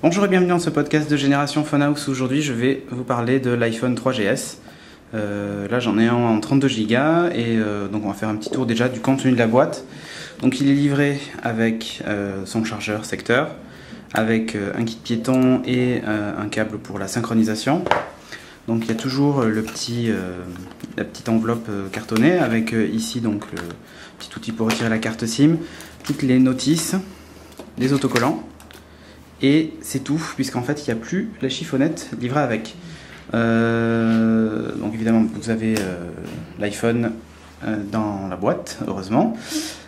Bonjour et bienvenue dans ce podcast de Génération Phonehouse. Aujourd'hui je vais vous parler de l'iPhone 3GS. Là j'en ai un en 32 Go et donc on va faire un petit tour déjà du contenu de la boîte. Donc il est livré avec son chargeur secteur, avec un kit piéton et un câble pour la synchronisation. Donc il y a toujours la petite enveloppe cartonnée avec ici donc le petit outil pour retirer la carte SIM, toutes les notices, les autocollants. Et c'est tout, puisqu'en fait il n'y a plus la chiffonnette livrée avec. Donc évidemment vous avez l'iPhone dans la boîte, heureusement.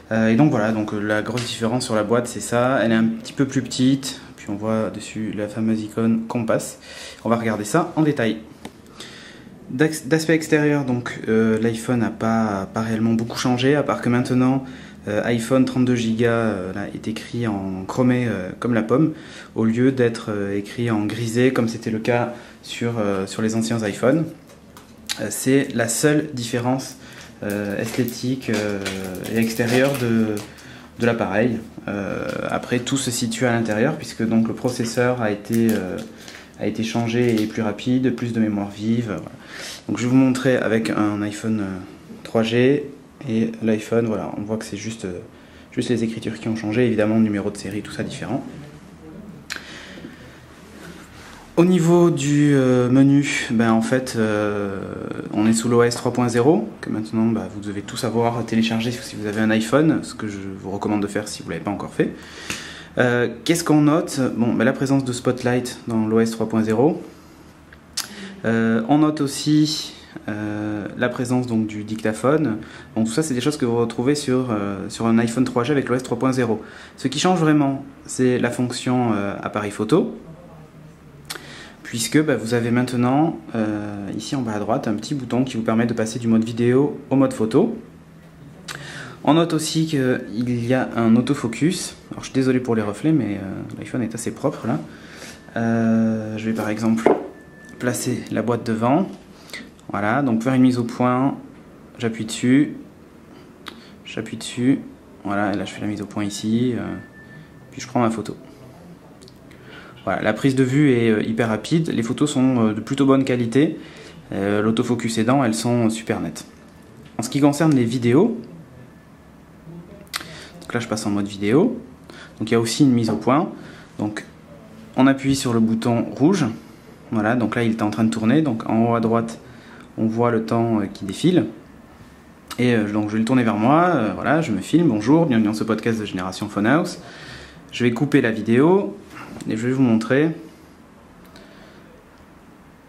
Et donc voilà, donc la grosse différence sur la boîte c'est ça, elle est un petit peu plus petite, puis on voit dessus la fameuse icône Compass. On va regarder ça en détail. D'aspect extérieur, donc l'iPhone n'a pas réellement beaucoup changé, à part que maintenant iPhone 32 Go là, est écrit en chromé comme la pomme, au lieu d'être écrit en grisé comme c'était le cas sur les anciens iPhones. C'est la seule différence esthétique et extérieure de l'appareil. Après tout se situe à l'intérieur, puisque donc le processeur a été changé et est plus rapide, plus de mémoire vive. Voilà. Donc je vais vous montrer avec un iPhone 3G et l'iPhone, voilà, on voit que c'est juste les écritures qui ont changé, évidemment numéro de série, tout ça différent. Au niveau du menu, en fait on est sous l'OS 3.0 que maintenant vous devez tout savoir télécharger si vous avez un iPhone, ce que je vous recommande de faire si vous ne l'avez pas encore fait. Qu'est-ce qu'on note? La présence de Spotlight dans l'OS 3.0. On note aussi la présence donc, du dictaphone. Donc tout ça c'est des choses que vous retrouvez sur un iPhone 3G avec l'OS 3.0. Ce qui change vraiment, c'est la fonction appareil photo, puisque vous avez maintenant ici en bas à droite un petit bouton qui vous permet de passer du mode vidéo au mode photo. On note aussi qu'il y a un autofocus. Alors je suis désolé pour les reflets, mais l'iPhone est assez propre là. Je vais par exemple placer la boîte devant. Voilà, donc faire une mise au point, j'appuie dessus, voilà, et là je fais la mise au point ici, puis je prends ma photo. Voilà, la prise de vue est hyper rapide, les photos sont de plutôt bonne qualité, l'autofocus aidant, elles sont super nettes. En ce qui concerne les vidéos, donc là je passe en mode vidéo, donc il y a aussi une mise au point, donc on appuie sur le bouton rouge, voilà, donc là il est en train de tourner, donc en haut à droite, on voit le temps qui défile. Et donc je vais le tourner vers moi, voilà, je me filme, bonjour, bienvenue dans ce podcast de Génération Phonehouse. Je vais couper la vidéo et je vais vous montrer.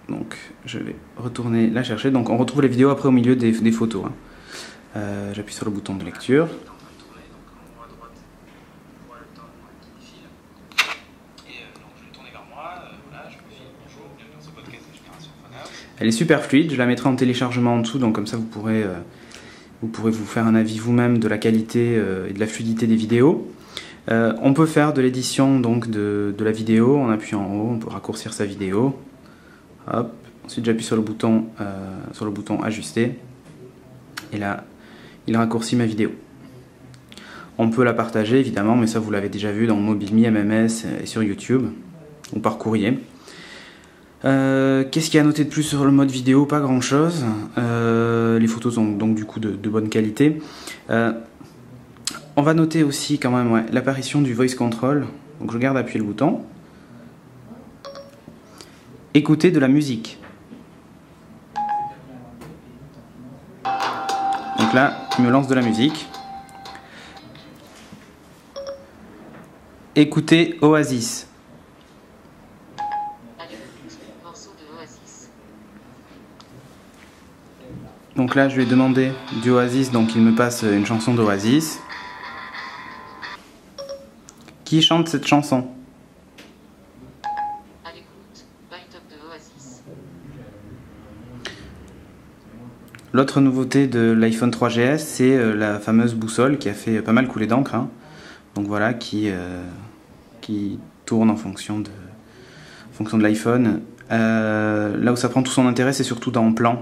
Donc je vais retourner la chercher. Donc on retrouve les vidéos après au milieu des photos. J'appuie sur le bouton de lecture. Elle est super fluide, je la mettrai en téléchargement en dessous, donc comme ça vous pourrez vous faire un avis vous-même de la qualité et de la fluidité des vidéos. On peut faire de l'édition donc de la vidéo en appuyant en haut, on peut raccourcir sa vidéo. Hop. Ensuite j'appuie sur le bouton ajuster et là il raccourcit ma vidéo. On peut la partager évidemment, mais ça vous l'avez déjà vu dans MobileMe, MMS et sur YouTube ou par courrier. Qu'est-ce qu'il y a à noter de plus sur le mode vidéo? Pas grand chose. Les photos sont donc du coup de bonne qualité. On va noter aussi quand même l'apparition du voice control. Donc je garde appuyer le bouton. Écouter de la musique. Donc là, il me lance de la musique. Écouter Oasis. Donc là je lui ai demandé du Oasis, donc il me passe une chanson d'Oasis. Qui chante cette chanson? L'autre nouveauté de l'iPhone 3GS, c'est la fameuse boussole qui a fait pas mal couler d'encre, hein. Donc voilà, qui tourne en fonction de l'iPhone. Là où ça prend tout son intérêt, c'est surtout dans plan.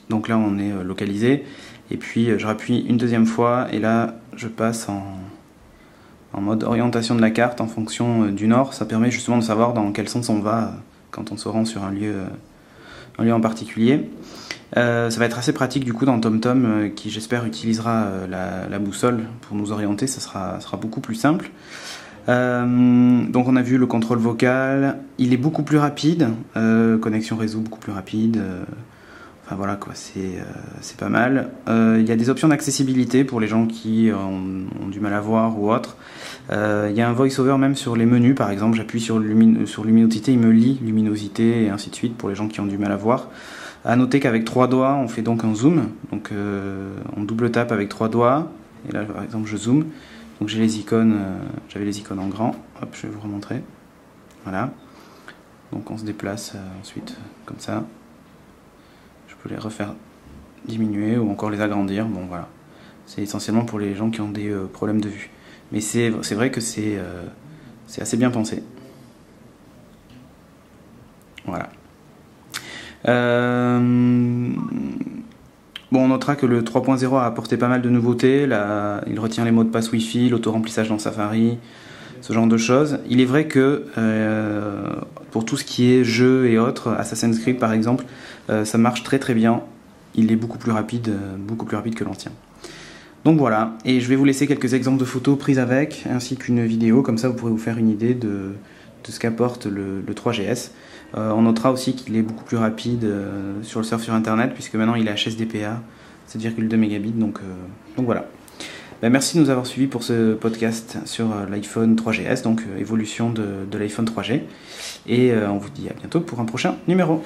Donc là, on est localisé. Et puis, je rappuie une deuxième fois. Et là, je passe en mode orientation de la carte en fonction du nord. Ça permet justement de savoir dans quel sens on va quand on se rend sur un lieu en particulier. Ça va être assez pratique du coup dans TomTom qui j'espère utilisera la boussole pour nous orienter. Ça sera beaucoup plus simple. Donc on a vu le contrôle vocal, il est beaucoup plus rapide, connexion réseau beaucoup plus rapide, enfin voilà quoi, c'est pas mal. Il y a des options d'accessibilité pour les gens qui ont du mal à voir ou autre. Il y a un voice-over même sur les menus, par exemple j'appuie sur luminosité, il me lit luminosité et ainsi de suite pour les gens qui ont du mal à voir. A noter qu'avec 3 doigts on fait donc un zoom, donc on double tape avec 3 doigts, et là par exemple je zoome. Donc j'ai les icônes, j'avais les icônes en grand, hop je vais vous remontrer, voilà, donc on se déplace ensuite comme ça, je peux les refaire diminuer ou encore les agrandir, bon voilà, c'est essentiellement pour les gens qui ont des problèmes de vue, mais c'est vrai que c'est assez bien pensé, voilà. Bon, on notera que le 3.0 a apporté pas mal de nouveautés. Là, il retient les mots de passe Wi-Fi, l'auto-remplissage dans Safari, ce genre de choses. Il est vrai que pour tout ce qui est jeux et autres, Assassin's Creed par exemple, ça marche très très bien. Il est beaucoup plus rapide que l'ancien. Donc voilà, et je vais vous laisser quelques exemples de photos prises avec, ainsi qu'une vidéo, comme ça vous pourrez vous faire une idée de ce qu'apporte le 3GS. On notera aussi qu'il est beaucoup plus rapide sur le surf sur internet, puisque maintenant il est HSDPA, 7,2 mégabits, donc voilà. Merci de nous avoir suivis pour ce podcast sur l'iPhone 3GS, donc évolution de l'iPhone 3G, et on vous dit à bientôt pour un prochain numéro.